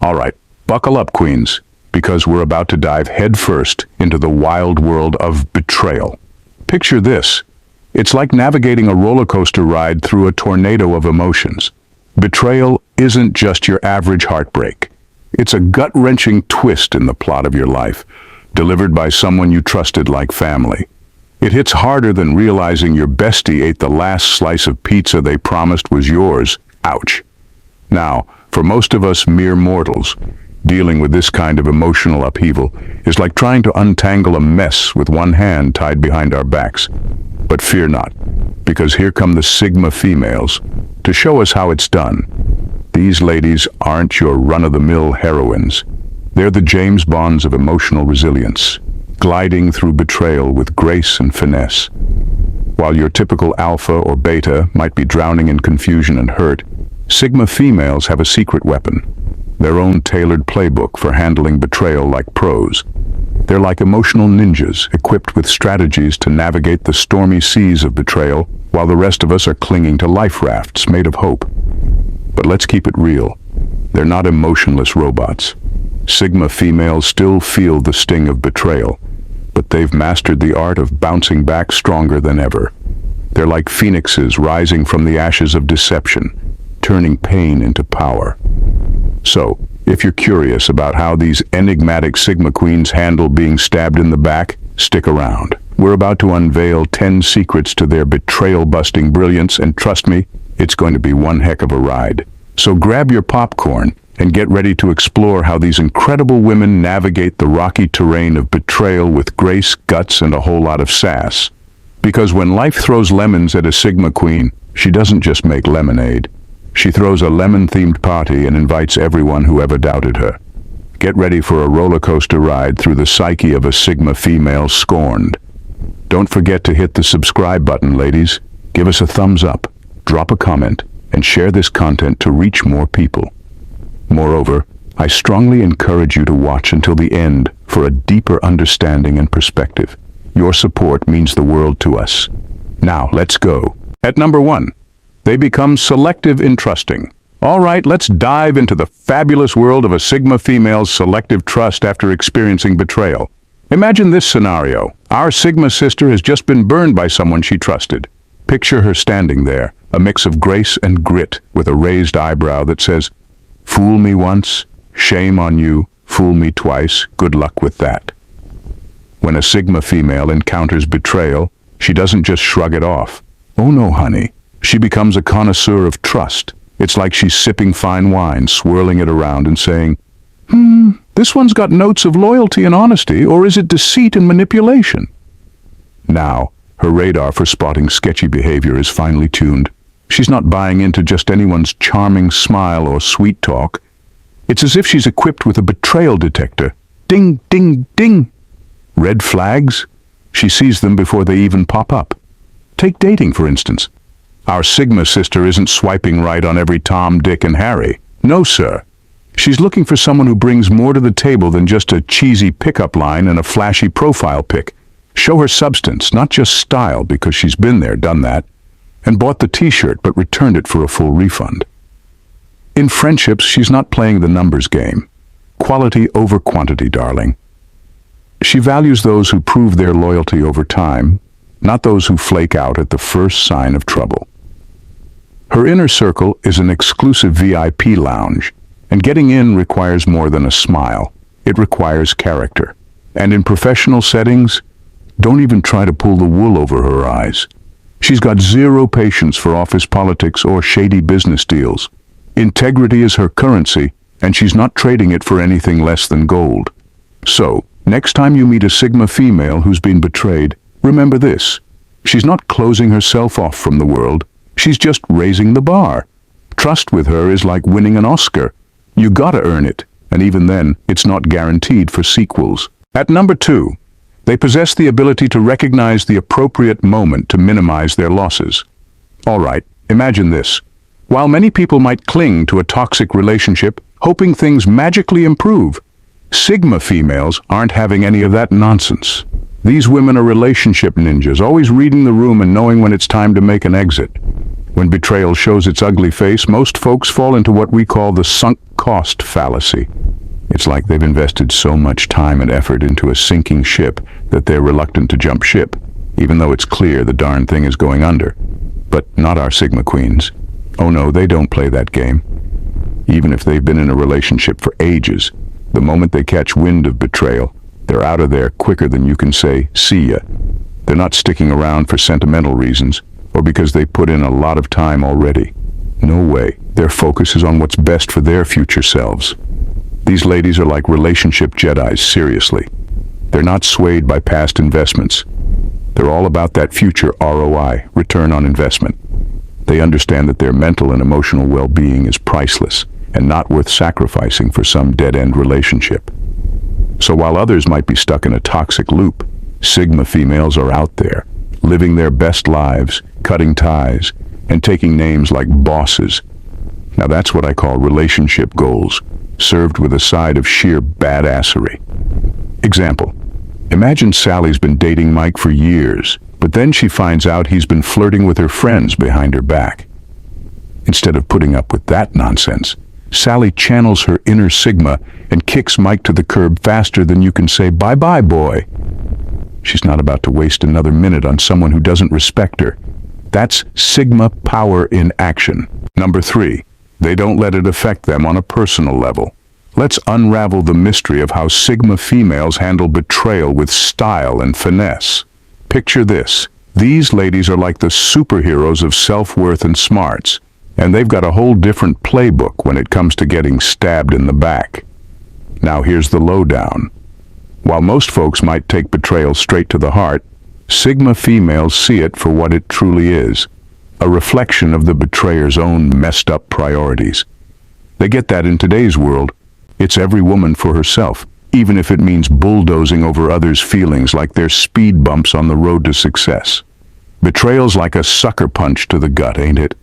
All right, buckle up, queens, because we're about to dive headfirst into the wild world of betrayal. Picture this. It's like navigating a roller coaster ride through a tornado of emotions. Betrayal isn't just your average heartbreak. It's a gut-wrenching twist in the plot of your life, delivered by someone you trusted like family. It hits harder than realizing your bestie ate the last slice of pizza they promised was yours. Ouch. Now, for most of us mere mortals, dealing with this kind of emotional upheaval is like trying to untangle a mess with one hand tied behind our backs. But fear not, because here come the Sigma females to show us how it's done. These ladies aren't your run-of-the-mill heroines. They're the James Bonds of emotional resilience, gliding through betrayal with grace and finesse. While your typical alpha or beta might be drowning in confusion and hurt, Sigma females have a secret weapon, their own tailored playbook for handling betrayal like pros. They're like emotional ninjas, equipped with strategies to navigate the stormy seas of betrayal, while the rest of us are clinging to life rafts made of hope. But let's keep it real. They're not emotionless robots. Sigma females still feel the sting of betrayal, but they've mastered the art of bouncing back stronger than ever. They're like phoenixes rising from the ashes of deception, turning pain into power. So, if you're curious about how these enigmatic Sigma queens handle being stabbed in the back, stick around. We're about to unveil 10 secrets to their betrayal-busting brilliance, and trust me, it's going to be one heck of a ride. So grab your popcorn and get ready to explore how these incredible women navigate the rocky terrain of betrayal with grace, guts, and a whole lot of sass. Because when life throws lemons at a Sigma queen, she doesn't just make lemonade. She throws a lemon-themed party and invites everyone who ever doubted her. Get ready for a roller coaster ride through the psyche of a Sigma female scorned. Don't forget to hit the subscribe button, ladies. Give us a thumbs up, drop a comment, and share this content to reach more people. Moreover, I strongly encourage you to watch until the end for a deeper understanding and perspective. Your support means the world to us. Now, let's go. At number 1. They become selective in trusting. All right, let's dive into the fabulous world of a Sigma female's selective trust after experiencing betrayal. Imagine this scenario. Our Sigma sister has just been burned by someone she trusted. Picture her standing there, a mix of grace and grit, with a raised eyebrow that says, "Fool me once, shame on you. Fool me twice, good luck with that." When a Sigma female encounters betrayal, she doesn't just shrug it off. Oh no, honey. She becomes a connoisseur of trust. It's like she's sipping fine wine, swirling it around and saying, this one's got notes of loyalty and honesty, or is it deceit and manipulation? Now, her radar for spotting sketchy behavior is finely tuned. She's not buying into just anyone's charming smile or sweet talk. It's as if she's equipped with a betrayal detector. Ding, ding, ding. Red flags? She sees them before they even pop up. Take dating, for instance. Our Sigma sister isn't swiping right on every Tom, Dick, and Harry. No, sir. She's looking for someone who brings more to the table than just a cheesy pickup line and a flashy profile pic. Show her substance, not just style, because she's been there, done that, and bought the t-shirt but returned it for a full refund. In friendships, she's not playing the numbers game. Quality over quantity, darling. She values those who prove their loyalty over time, not those who flake out at the first sign of trouble. Her inner circle is an exclusive VIP lounge, and getting in requires more than a smile. It requires character. And in professional settings, don't even try to pull the wool over her eyes. She's got zero patience for office politics or shady business deals. Integrity is her currency, and she's not trading it for anything less than gold. So, next time you meet a Sigma female who's been betrayed, remember this. She's not closing herself off from the world. She's just raising the bar. Trust with her is like winning an Oscar. You gotta earn it, and even then, it's not guaranteed for sequels. At number 2, they possess the ability to recognize the appropriate moment to minimize their losses. All right, imagine this. While many people might cling to a toxic relationship, hoping things magically improve, Sigma females aren't having any of that nonsense. These women are relationship ninjas, always reading the room and knowing when it's time to make an exit. When betrayal shows its ugly face, most folks fall into what we call the sunk cost fallacy. It's like they've invested so much time and effort into a sinking ship that they're reluctant to jump ship, even though it's clear the darn thing is going under. But not our Sigma Queens. Oh no, they don't play that game. Even if they've been in a relationship for ages, the moment they catch wind of betrayal, they're out of there quicker than you can say, see ya. They're not sticking around for sentimental reasons, or because they put in a lot of time already. No way. Their focus is on what's best for their future selves. These ladies are like relationship Jedis, seriously. They're not swayed by past investments. They're all about that future ROI, return on investment. They understand that their mental and emotional well-being is priceless and not worth sacrificing for some dead-end relationship. So while others might be stuck in a toxic loop, Sigma females are out there, living their best lives, cutting ties, and taking names like bosses. Now that's what I call relationship goals, served with a side of sheer badassery. Example: imagine Sally's been dating Mike for years, but then she finds out he's been flirting with her friends behind her back. Instead of putting up with that nonsense, Sally channels her inner Sigma and kicks Mike to the curb faster than you can say, "Bye-bye, boy." She's not about to waste another minute on someone who doesn't respect her. That's Sigma power in action. Number 3, they don't let it affect them on a personal level. Let's unravel the mystery of how Sigma females handle betrayal with style and finesse. Picture this. These ladies are like the superheroes of self-worth and smarts, and they've got a whole different playbook when it comes to getting stabbed in the back. Now here's the lowdown. While most folks might take betrayal straight to the heart, Sigma females see it for what it truly is, a reflection of the betrayer's own messed up priorities. They get that in today's world. It's every woman for herself, even if it means bulldozing over others' feelings like they're speed bumps on the road to success. Betrayal's like a sucker punch to the gut, ain't it?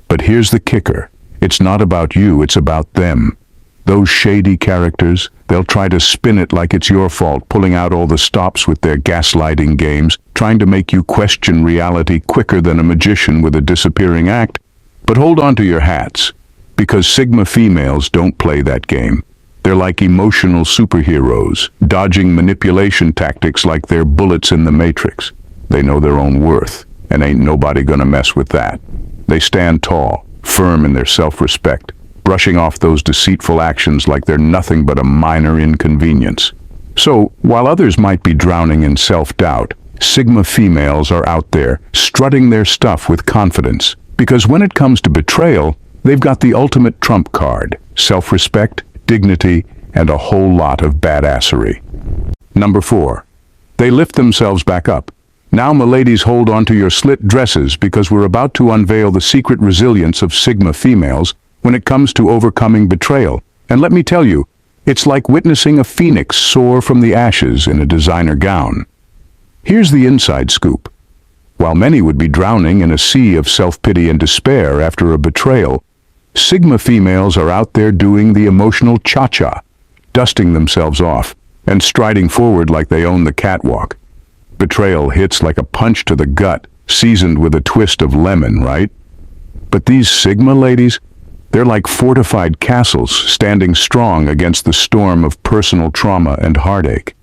But here's the kicker. It's not about you, it's about them. Those shady characters, they'll try to spin it like it's your fault, pulling out all the stops with their gaslighting games, trying to make you question reality quicker than a magician with a disappearing act. But hold on to your hats, because Sigma females don't play that game. They're like emotional superheroes, dodging manipulation tactics like they're bullets in the Matrix. They know their own worth, and ain't nobody gonna mess with that. They stand tall, firm in their self-respect, brushing off those deceitful actions like they're nothing but a minor inconvenience. So, while others might be drowning in self-doubt, Sigma females are out there, strutting their stuff with confidence. Because when it comes to betrayal, they've got the ultimate trump card: self-respect, dignity, and a whole lot of badassery. Number 4. They lift themselves back up. Now, my ladies, hold on to your slit dresses, because we're about to unveil the secret resilience of Sigma females when it comes to overcoming betrayal. And let me tell you, it's like witnessing a phoenix soar from the ashes in a designer gown. Here's the inside scoop. While many would be drowning in a sea of self-pity and despair after a betrayal, Sigma females are out there doing the emotional cha-cha, dusting themselves off and striding forward like they own the catwalk. Betrayal hits like a punch to the gut, seasoned with a twist of lemon, right? But these Sigma ladies, they're like fortified castles standing strong against the storm of personal trauma and heartache.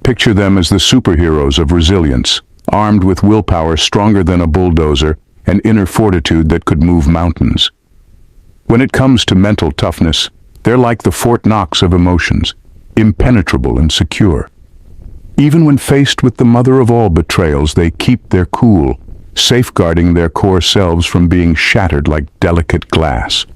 Picture them as the superheroes of resilience, armed with willpower stronger than a bulldozer and inner fortitude that could move mountains. When it comes to mental toughness, they're like the Fort Knox of emotions, impenetrable and secure. Even when faced with the mother of all betrayals, they keep their cool, safeguarding their core selves from being shattered like delicate glass.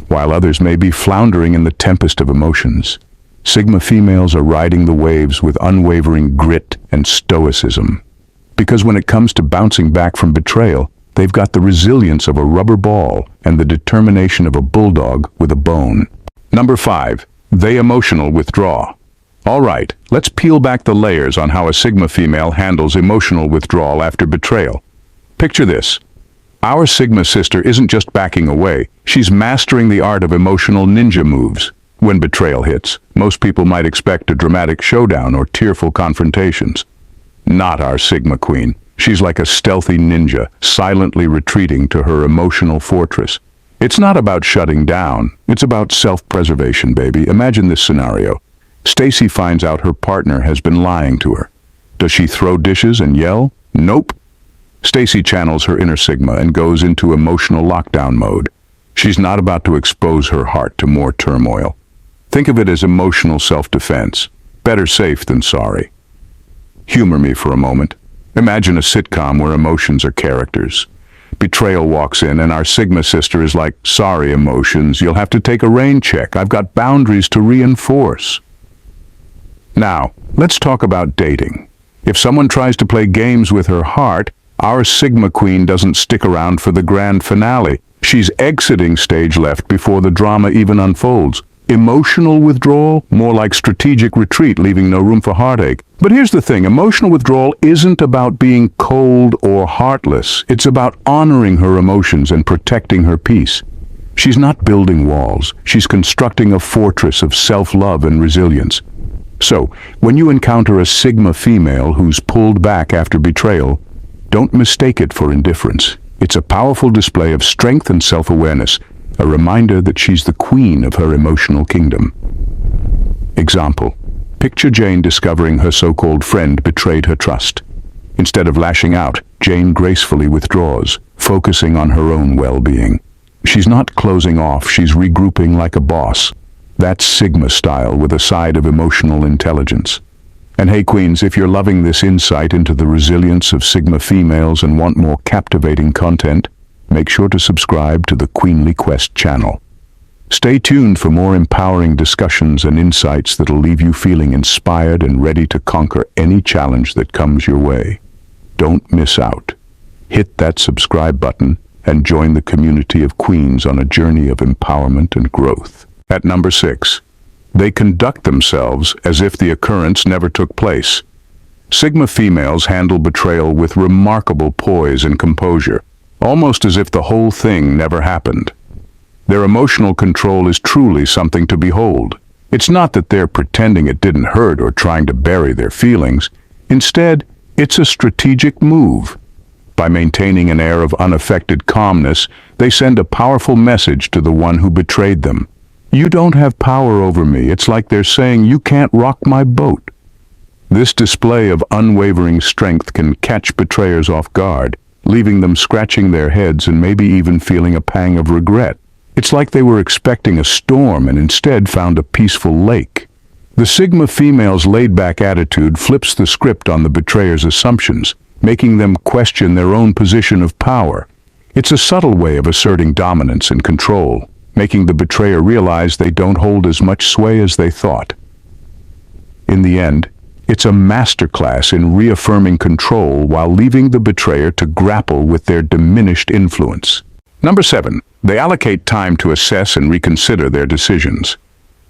While others may be floundering in the tempest of emotions, Sigma females are riding the waves with unwavering grit and stoicism. Because when it comes to bouncing back from betrayal, they've got the resilience of a rubber ball and the determination of a bulldog with a bone. Number 5, they emotional withdraw. All right, let's peel back the layers on how a Sigma female handles emotional withdrawal after betrayal. Picture this. Our Sigma sister isn't just backing away, she's mastering the art of emotional ninja moves. When betrayal hits, most people might expect a dramatic showdown or tearful confrontations. Not our Sigma queen. She's like a stealthy ninja, silently retreating to her emotional fortress. It's not about shutting down, it's about self-preservation, baby. Imagine this scenario. Stacy finds out her partner has been lying to her. Does she throw dishes and yell? Nope. Stacy channels her inner Sigma and goes into emotional lockdown mode. She's not about to expose her heart to more turmoil. Think of it as emotional self-defense. Better safe than sorry. Humor me for a moment. Imagine a sitcom where emotions are characters. Betrayal walks in and our Sigma sister is like, sorry emotions, you'll have to take a rain check. I've got boundaries to reinforce. Now, let's talk about dating. If someone tries to play games with her heart, our Sigma queen doesn't stick around for the grand finale. She's exiting stage left before the drama even unfolds. Emotional withdrawal? More like strategic retreat, leaving no room for heartache. But here's the thing, emotional withdrawal isn't about being cold or heartless. It's about honoring her emotions and protecting her peace. She's not building walls. She's constructing a fortress of self-love and resilience. So, when you encounter a Sigma female who's pulled back after betrayal, don't mistake it for indifference. It's a powerful display of strength and self-awareness, a reminder that she's the queen of her emotional kingdom. Example: picture Jane discovering her so-called friend betrayed her trust. Instead of lashing out, Jane gracefully withdraws, focusing on her own well-being. She's not closing off, she's regrouping like a boss. That's Sigma style with a side of emotional intelligence. And hey queens, if you're loving this insight into the resilience of Sigma females and want more captivating content, make sure to subscribe to the Queenly Quest channel. Stay tuned for more empowering discussions and insights that'll leave you feeling inspired and ready to conquer any challenge that comes your way. Don't miss out. Hit that subscribe button and join the community of queens on a journey of empowerment and growth. At number 6, they conduct themselves as if the occurrence never took place. Sigma females handle betrayal with remarkable poise and composure, almost as if the whole thing never happened. Their emotional control is truly something to behold. It's not that they're pretending it didn't hurt or trying to bury their feelings. Instead, it's a strategic move. By maintaining an air of unaffected calmness, they send a powerful message to the one who betrayed them. You don't have power over me. It's like they're saying, you can't rock my boat. This display of unwavering strength can catch betrayers off guard, leaving them scratching their heads and maybe even feeling a pang of regret. It's like they were expecting a storm and instead found a peaceful lake. The Sigma female's laid-back attitude flips the script on the betrayer's assumptions, making them question their own position of power. It's a subtle way of asserting dominance and control, making the betrayer realize they don't hold as much sway as they thought. In the end, it's a masterclass in reaffirming control while leaving the betrayer to grapple with their diminished influence. Number 7, they allocate time to assess and reconsider their decisions.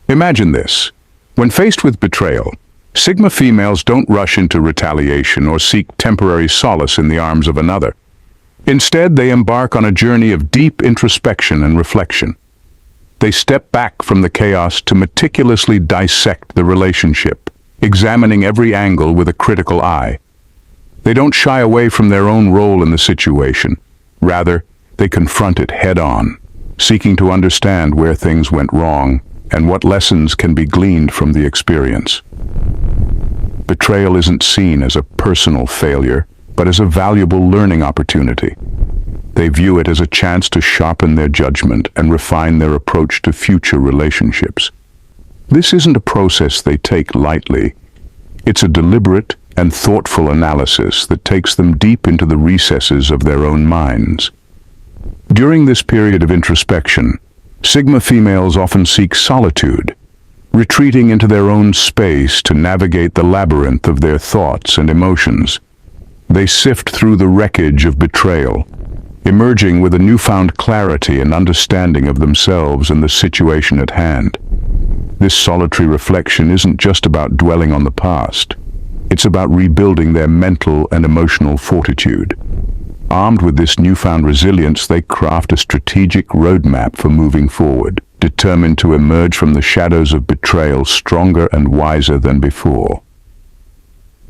Imagine this. When faced with betrayal, Sigma females don't rush into retaliation or seek temporary solace in the arms of another. Instead, they embark on a journey of deep introspection and reflection. They step back from the chaos to meticulously dissect the relationship, examining every angle with a critical eye. They don't shy away from their own role in the situation. Rather, they confront it head-on, seeking to understand where things went wrong and what lessons can be gleaned from the experience. Betrayal isn't seen as a personal failure, but as a valuable learning opportunity. They view it as a chance to sharpen their judgment and refine their approach to future relationships. This isn't a process they take lightly. It's a deliberate and thoughtful analysis that takes them deep into the recesses of their own minds. During this period of introspection, Sigma females often seek solitude, retreating into their own space to navigate the labyrinth of their thoughts and emotions. They sift through the wreckage of betrayal, emerging with a newfound clarity and understanding of themselves and the situation at hand. This solitary reflection isn't just about dwelling on the past. It's about rebuilding their mental and emotional fortitude. Armed with this newfound resilience, they craft a strategic roadmap for moving forward, determined to emerge from the shadows of betrayal stronger and wiser than before.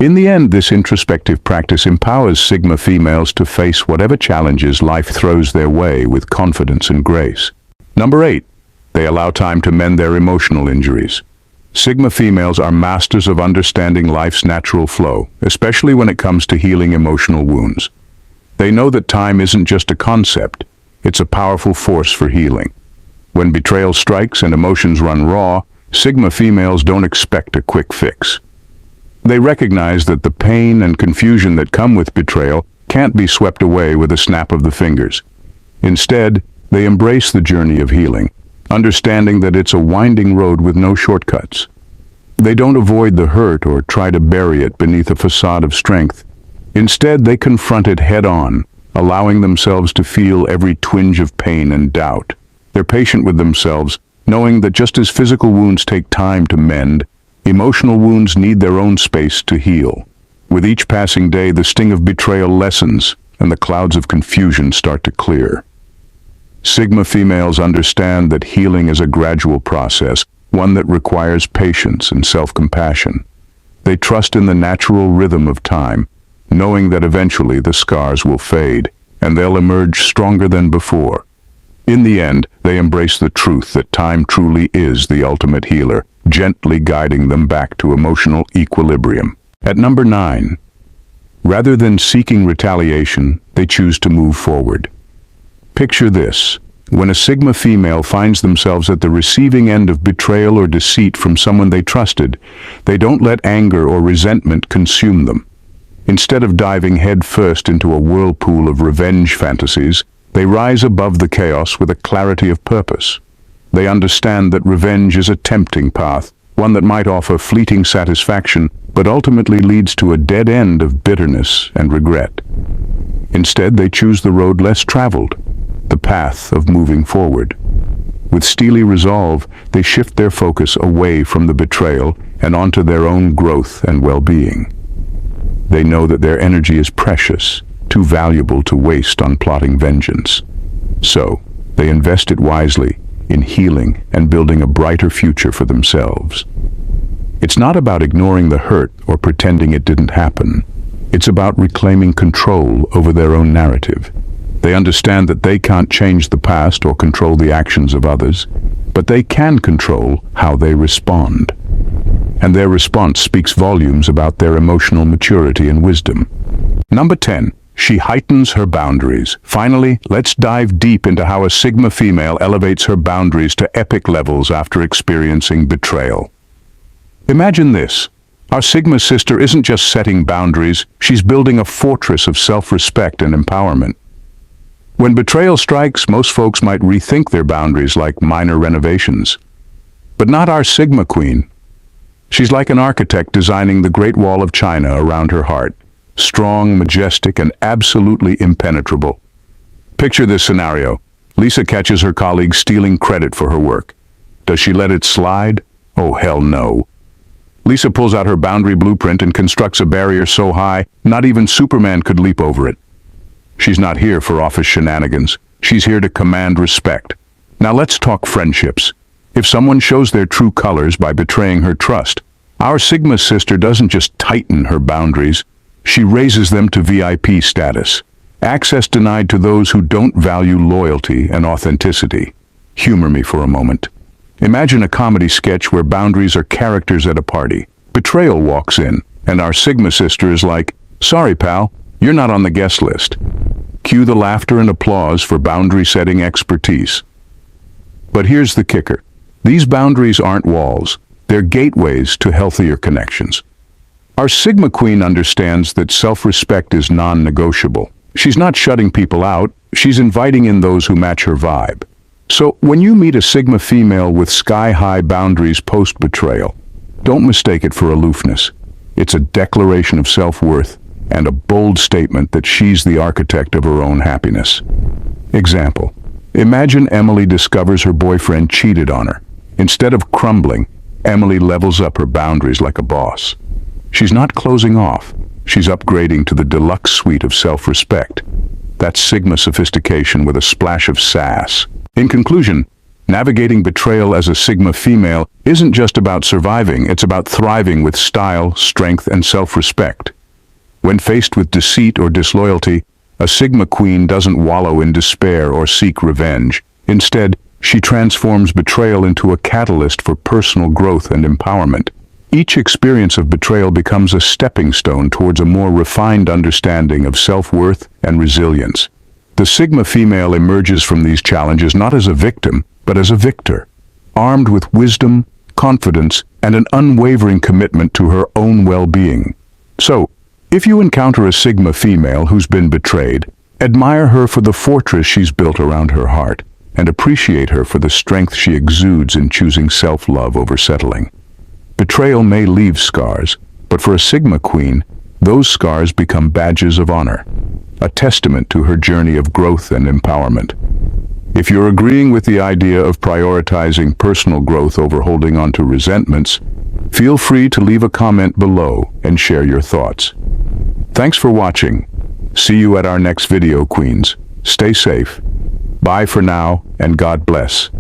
In the end, this introspective practice empowers Sigma females to face whatever challenges life throws their way with confidence and grace. Number 8. They allow time to mend their emotional injuries. Sigma females are masters of understanding life's natural flow, especially when it comes to healing emotional wounds. They know that time isn't just a concept, it's a powerful force for healing. When betrayal strikes and emotions run raw, Sigma females don't expect a quick fix. They recognize that the pain and confusion that come with betrayal can't be swept away with a snap of the fingers. Instead, they embrace the journey of healing, understanding that it's a winding road with no shortcuts. They don't avoid the hurt or try to bury it beneath a facade of strength. Instead, they confront it head-on, allowing themselves to feel every twinge of pain and doubt. They're patient with themselves, knowing that just as physical wounds take time to mend, emotional wounds need their own space to heal. With each passing day, the sting of betrayal lessens, and the clouds of confusion start to clear. Sigma females understand that healing is a gradual process, one that requires patience and self-compassion. They trust in the natural rhythm of time, knowing that eventually the scars will fade, and they'll emerge stronger than before. In the end, they embrace the truth that time truly is the ultimate healer, gently guiding them back to emotional equilibrium. At number 9, rather than seeking retaliation, they choose to move forward. Picture this. When a Sigma female finds themselves at the receiving end of betrayal or deceit from someone they trusted, they don't let anger or resentment consume them. Instead of diving headfirst into a whirlpool of revenge fantasies, they rise above the chaos with a clarity of purpose. They understand that revenge is a tempting path, one that might offer fleeting satisfaction, but ultimately leads to a dead end of bitterness and regret. Instead, they choose the road less traveled, the path of moving forward. With steely resolve, they shift their focus away from the betrayal and onto their own growth and well-being. They know that their energy is precious, too valuable to waste on plotting vengeance. So, they invest it wisely in healing and building a brighter future for themselves. It's not about ignoring the hurt or pretending it didn't happen. It's about reclaiming control over their own narrative. They understand that they can't change the past or control the actions of others, but they can control how they respond. And their response speaks volumes about their emotional maturity and wisdom. Number 10. She heightens her boundaries. Finally, let's dive deep into how a Sigma female elevates her boundaries to epic levels after experiencing betrayal. Imagine this. Our Sigma sister isn't just setting boundaries, she's building a fortress of self-respect and empowerment. When betrayal strikes, most folks might rethink their boundaries like minor renovations. But not our Sigma queen. She's like an architect designing the Great Wall of China around her heart. Strong, majestic, and absolutely impenetrable. Picture this scenario. Lisa catches her colleague stealing credit for her work. Does she let it slide? Oh, hell no. Lisa pulls out her boundary blueprint and constructs a barrier so high, not even Superman could leap over it. She's not here for office shenanigans. She's here to command respect. Now let's talk friendships. If someone shows their true colors by betraying her trust, our Sigma sister doesn't just tighten her boundaries, she raises them to VIP status. Access denied to those who don't value loyalty and authenticity. Humor me for a moment. Imagine a comedy sketch where boundaries are characters at a party. Betrayal walks in, and our Sigma sister is like, "Sorry, pal, you're not on the guest list." Cue the laughter and applause for boundary-setting expertise. But here's the kicker. These boundaries aren't walls. They're gateways to healthier connections. Our Sigma queen understands that self-respect is non-negotiable. She's not shutting people out, she's inviting in those who match her vibe. So when you meet a Sigma female with sky-high boundaries post-betrayal, don't mistake it for aloofness. It's a declaration of self-worth and a bold statement that she's the architect of her own happiness. Example. Imagine Emily discovers her boyfriend cheated on her. Instead of crumbling, Emily levels up her boundaries like a boss. She's not closing off, she's upgrading to the deluxe suite of self-respect. That's Sigma sophistication with a splash of sass. In conclusion, Navigating betrayal as a Sigma female isn't just about surviving, it's about thriving with style, strength, and self-respect. When faced with deceit or disloyalty, a Sigma queen doesn't wallow in despair or seek revenge. Instead, she transforms betrayal into a catalyst for personal growth and empowerment. Each experience of betrayal becomes a stepping stone towards a more refined understanding of self-worth and resilience. The Sigma female emerges from these challenges not as a victim, but as a victor, armed with wisdom, confidence, and an unwavering commitment to her own well-being. So, if you encounter a Sigma female who's been betrayed, admire her for the fortress she's built around her heart, and appreciate her for the strength she exudes in choosing self-love over settling. Betrayal may leave scars, but for a Sigma queen, those scars become badges of honor, a testament to her journey of growth and empowerment. If you're agreeing with the idea of prioritizing personal growth over holding on to resentments, feel free to leave a comment below and share your thoughts. Thanks for watching. See you at our next video, Queens. Stay safe. Bye for now, and God bless.